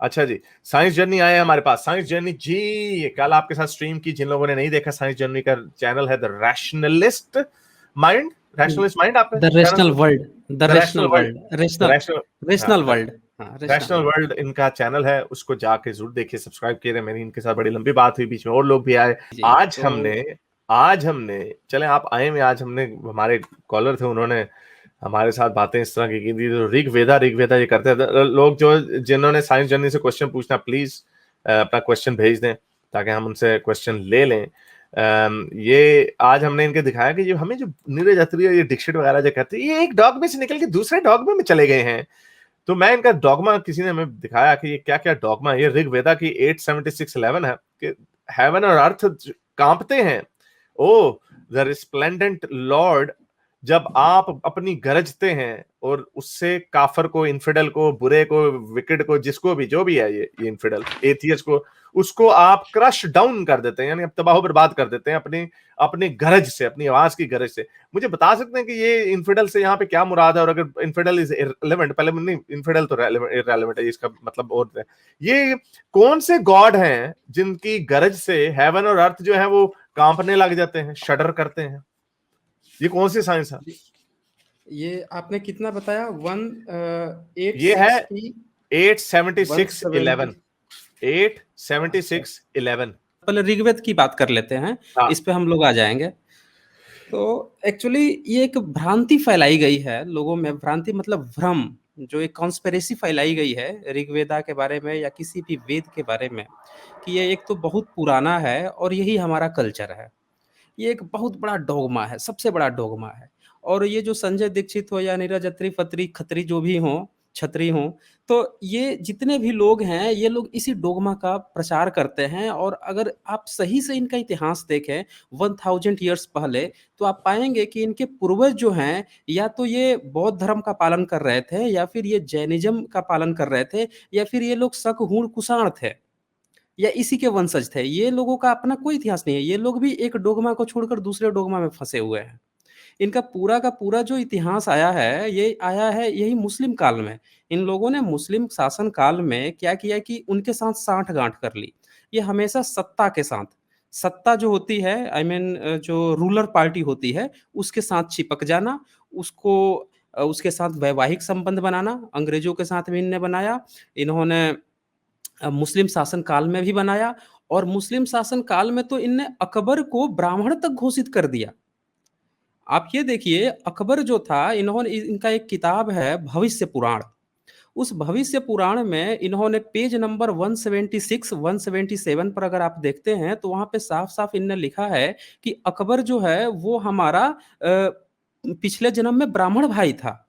अच्छा जी, science journey आए हमारे पास। साइंस जर्नी जी, कल आपके साथ स्ट्रीम की, जिन लोगों ने नहीं देखा, साइंस जर्नी का चैनल है the rationalist mind, rationalist mind आपने द चैनल रेशनल से, world, the the rational rational world, world, the rational rational, हाँ, रेशनल वर्ल्ड, हाँ रेशनल रैशनल वर्ल्ड। वर्ल्ड इनका चैनल है, उसको जाके जरूर देखिए, सब्सक्राइब किए। मेरी इनके साथ बड़ी लंबी बात हुई, बीच में और लोग भी आए। जी आज तो हमने आज हमने चले आप आए में, आज हमने, हमारे कॉलर थे, उन्होंने हमारे साथ बातें इस तरह की थी, तो ऋग्वेदा ये करते हैं लोग। जो जिन्होंने साइंस जर्नी से क्वेश्चन पूछना, प्लीज अपना क्वेश्चन भेज दें ताकि हम उनसे क्वेश्चन ले लें। ये आज हमने इनके दिखाया कि जो हमें जो नीरज अत्री ये डिक्शनरी वगैरह जो कहते हैं, ये एक डॉग में से निकल के दूसरे डॉग में चले गए हैं। तो मैं इनका डॉगमा, किसी ने हमें दिखाया कि ये क्या क्या डॉगमा है। ये ऋग्वेदा की 876:11 है कि हेवन और अर्थ कांपते हैं, ओ द रिस्प्लेंडेंट लॉर्ड, जब आप अपनी गरजते हैं और उससे काफर को, इनफिडल को, बुरे को, विकेड को, जिसको भी, जो भी है ये इनफिडल एथियस्ट को, उसको आप क्रश डाउन कर देते हैं, यानी तबाह बर्बाद कर देते हैं अपनी अपनी गरज से, अपनी आवाज की गरज से। मुझे बता सकते हैं कि ये इनफिडल से यहाँ पे क्या मुराद है, और अगर इनफिडल इज इररिलेवेंट, पहले नहीं, इनफिडल तो इररिलेवेंट है, इसका मतलब और है। ये कौन से गॉड हैं जिनकी गरज से हेवन और अर्थ जो है वो कांपने लग जाते हैं, शडर करते हैं? ये कौन सी साइंस है? ये आपने कितना बताया? एट ये है सिक्स की 876:11, 170। 876:11। पहले ऋग्वेद की बात कर लेते हैं, हाँ, इस पे हम लोग आ जाएंगे। तो एक्चुअली ये एक भ्रांति फैलाई गई है लोगों में, भ्रांति मतलब भ्रम, जो एक कॉन्स्पिरेसी फैलाई गई है ऋग्वेदा के बारे में या किसी भी वेद के बारे में, कि ये एक तो बहुत पुराना है और यही हमारा कल्चर है। ये एक बहुत बड़ा डोगमा है, सबसे बड़ा डोगमा है। और ये जो संजय दीक्षित हो या नीरज अत्री फत्री खत्री जो भी हों, छत्री हों, तो ये जितने भी लोग हैं, ये लोग इसी डोगमा का प्रचार करते हैं। और अगर आप सही से इनका इतिहास देखें 1000 ईयर्स पहले, तो आप पाएंगे कि इनके पूर्वज जो हैं, या तो ये बौद्ध धर्म का पालन कर रहे थे, या फिर ये जैनिज्म का पालन कर रहे थे, या फिर ये लोग शक, हूण, कुषाण थे, या इसी के वंशज थे। ये लोगों का अपना कोई इतिहास नहीं है। ये लोग भी एक डोगमा को छोड़कर दूसरे डोगमा में फंसे हुए हैं। इनका पूरा का पूरा जो इतिहास आया है, ये आया है यही मुस्लिम काल में। इन लोगों ने मुस्लिम शासन काल में क्या किया कि उनके साथ साठ गांठ कर ली। ये हमेशा सत्ता के साथ, सत्ता जो होती है, आई मीन जो रूलर पार्टी होती है, उसके साथ चिपक जाना, उसको उसके साथ वैवाहिक संबंध बनाना। अंग्रेजों के साथ भी इनने बनाया। इन्होंने मुस्लिम शासन काल में भी बनाया। और मुस्लिम शासन काल में तो इनने अकबर को ब्राह्मण तक घोषित कर दिया। आप ये देखिए, अकबर जो था, इन्होंने इनका एक किताब है भविष्य पुराण। उस भविष्य पुराण में इन्होंने पेज नंबर 176 177 पर अगर आप देखते हैं, तो वहां पे साफ साफ इनने लिखा है कि अकबर जो है वो हमारा पिछले जन्म में ब्राह्मण भाई था।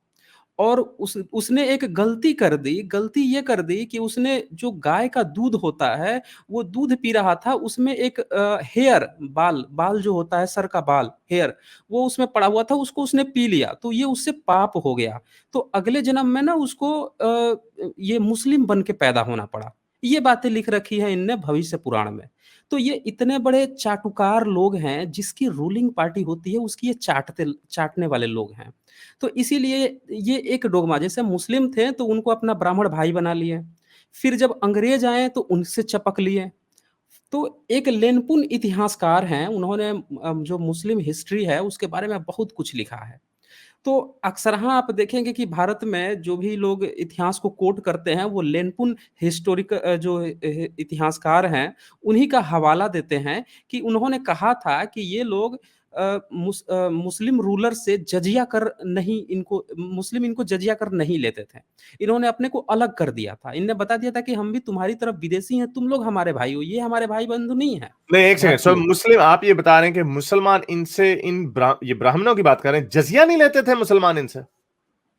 और उसने एक गलती कर दी। गलती ये कर दी कि उसने जो गाय का दूध होता है, वो दूध पी रहा था, उसमें एक हेयर, बाल बाल जो होता है, सर का बाल, हेयर, वो उसमें पड़ा हुआ था, उसको उसने पी लिया, तो ये उससे पाप हो गया। तो अगले जन्म में ना उसको ये मुस्लिम बन के पैदा होना पड़ा। ये बातें लिख रखी है इनने भविष्य पुराण में। तो ये इतने बड़े चाटुकार लोग हैं, जिसकी रूलिंग पार्टी होती है उसकी ये चाटने वाले लोग हैं। तो इसीलिए ये एक डोगमा, जैसे मुस्लिम थे तो उनको अपना ब्राह्मण भाई बना लिए, फिर जब अंग्रेज आए तो उनसे चपक लिए। तो एक लेनपुन इतिहासकार हैं, उन्होंने जो मुस्लिम हिस्ट्री है उसके बारे में बहुत कुछ लिखा है। तो अक्सर हाँ आप देखेंगे कि भारत में जो भी लोग इतिहास को कोट करते हैं, वो लेनपुन हिस्टोरिक जो इतिहासकार हैं, उन्हीं का हवाला देते हैं कि उन्होंने कहा था कि ये लोग मुस्लिम रूलर से जजिया कर नहीं, इनको मुस्लिम इनको जजिया कर नहीं लेते थे। इन्होंने अपने को अलग कर दिया था। इनने बता दिया था कि हम भी तुम्हारी तरफ विदेशी हैं, तुम लोग हमारे भाई हो, ये हमारे भाई बंधु नहीं है, नहीं, एक सेकंड। सो भारतीय। मुस्लिम, आप ये बता रहे हैं कि मुसलमान इनसे, ये ब्राह्मणों की बात कर रहे हैं, जजिया नहीं लेते थे मुसलमान इनसे?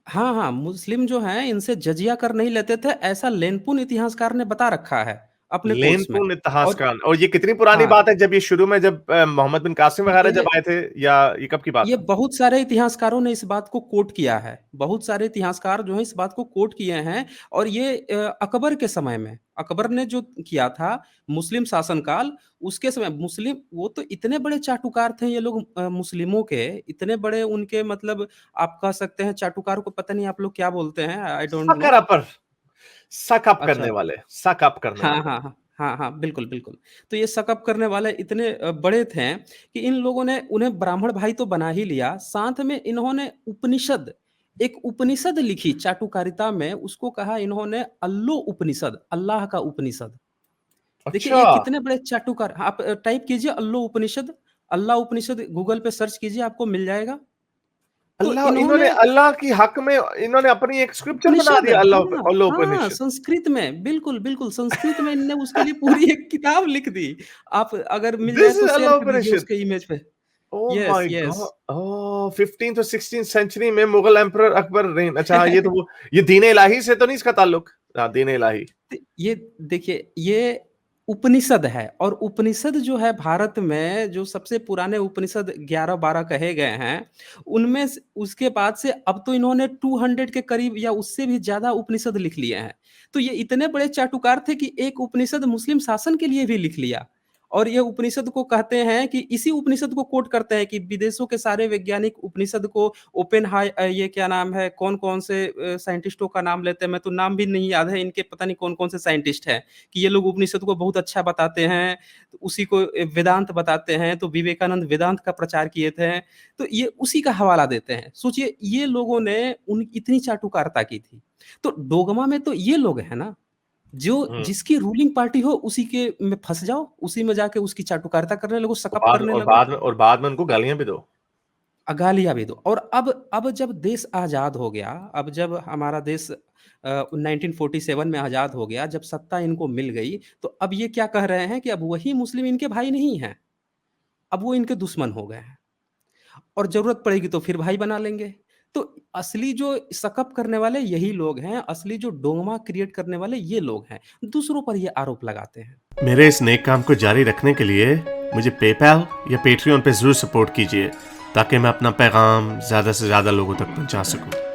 हाँ, हाँ, मुस्लिम जो हैं इनसे जजिया कर नहीं लेते थे, ऐसा लेनपुन इतिहासकार ने बता रखा है अपने कोट्स में। लेनपुन इतिहास और का, और ये कितनी पुरानी हाँ, बात है? जब ये शुरू में, जब मोहम्मद बिन कासिम वगैरह जब ये आए थे, या ये कब की बात ये है? बहुत सारे इतिहासकारों ने इस बात को कोट किया है। बहुत सारे इतिहासकार जो हैं इस बात को कोट किए हैं। और ये अकबर के समय में, अकबर ने जो किया था मुस्लिम शासनकाल, उसके समय मुस्लिम, वो तो इतने बड़े चाटुकार थे ये लोग, मुस्लिमों के इतने बड़े उनके, मतलब आप कह सकते हैं चाटुकार को पता नहीं आप लोग क्या बोलते हैं, आई डोंट नो। फकर अपर, सक अप अच्छा। करने वाले, सक अप करने हाँ, वाले। हाँ, हाँ। हाँ, हाँ, बिल्कुल, बिल्कुल। तो ये सकअप करने वाले इतने बड़े थे कि इन लोगों ने उन्हें ब्राह्मण भाई तो बना ही लिया, साथ में इन्होंने उपनिषद, एक उपनिषद लिखी चाटुकारिता में, उसको कहा इन्होंने अल्लो उपनिषद, अल्लाह का उपनिषद। देखिए अच्छा, ये कितने बड़े चाटुकार, आप टाइप कीजिए अल्लो उपनिषद, अल्लाह उपनिषद गूगल पे सर्च कीजिए, आपको मिल जाएगा। तो अल्लाह, इन्होंने इन्होंने अल्लाह की हक में इन्होंने अपनी एक स्क्रिप्चर बना उपनिषद, दिया, अल्लाह हाँ, अल्लाह हाँ, उपनिषद। संस्कृत में, बिल्कुल, बिल्कुल, संस्कृत में इनने उसके लिए पूरी एक किताब लिख दी। आप अगर मिल जाए दिस तो इज शेयर अल्लाह कर दीजिए उपनिषद। उसके इमेज पे। Oh yes, my yes. God, oh 15th और 16th सेंचुरी में मुगल एम्परर अकबर रेन। अच्छा हाँ, ये तो वो, ये दीन इलाही से तो नहीं इसका ताल्लुक? हाँ, दीन इलाही। ये देखिए, ये उपनिषद है और उपनिषद जो है भारत में जो सबसे पुराने उपनिषद 11-12 कहे गए हैं, उनमें से उसके बाद से अब तो इन्होंने 200 के करीब या उससे भी ज़्यादा उपनिषद लिख लिए हैं। तो ये इतने बड़े चाटुकार थे कि एक उपनिषद मुस्लिम शासन के लिए भी लिख लिया। और ये उपनिषद को कहते हैं कि इसी उपनिषद को कोट करते हैं कि विदेशों के सारे वैज्ञानिक उपनिषद को ये क्या नाम है, कौन-कौन से साइंटिस्टों का नाम लेते हैं, मैं तो नाम भी नहीं याद है इनके, पता नहीं कौन-कौन से साइंटिस्ट हैं, कि ये लोग उपनिषद को बहुत अच्छा बताते हैं, तो उसी को वेदांत बताते हैं, तो विवेकानंद वेदांत का प्रचार किए थे, तो ये उसी का हवाला देते हैं। सोचिए ये लोगों ने उन इतनी चाटुकारिता की थी। तो डोगमा में तो ये लोग हैं ना, जो हम्म। जिसकी रूलिंग पार्टी हो उसी के में फँस जाओ, उसी में जाके उसकी चाटुकारिता करने लगो, और सकअप करने लगो। बाद में उनको गालियां भी दो। गालियाँ भी दो। और अब जब देश आज़ाद हो गया, अब जब हमारा देश 1947 में आज़ाद हो गया, जब सत्ता इनको मिल गई, तो अब ये क्या कह रहे हैं कि अब वही मुस्लिम इनके भाई नहीं हैं, अब वो इनके दुश्मन हो गए हैं और ज़रूरत पड़ेगी तो फिर भाई बना लेंगे। तो असली जो सकअप करने वाले यही लोग हैं, असली जो डोंगमा क्रिएट करने वाले ये लोग हैं, दूसरों पर ये आरोप लगाते हैं। मेरे इस नेक काम को जारी रखने के लिए मुझे पेपैल या पेट्रियन पे जरूर सपोर्ट कीजिए, ताकि मैं अपना पैगाम ज्यादा से ज्यादा लोगों तक पहुंचा सकूं।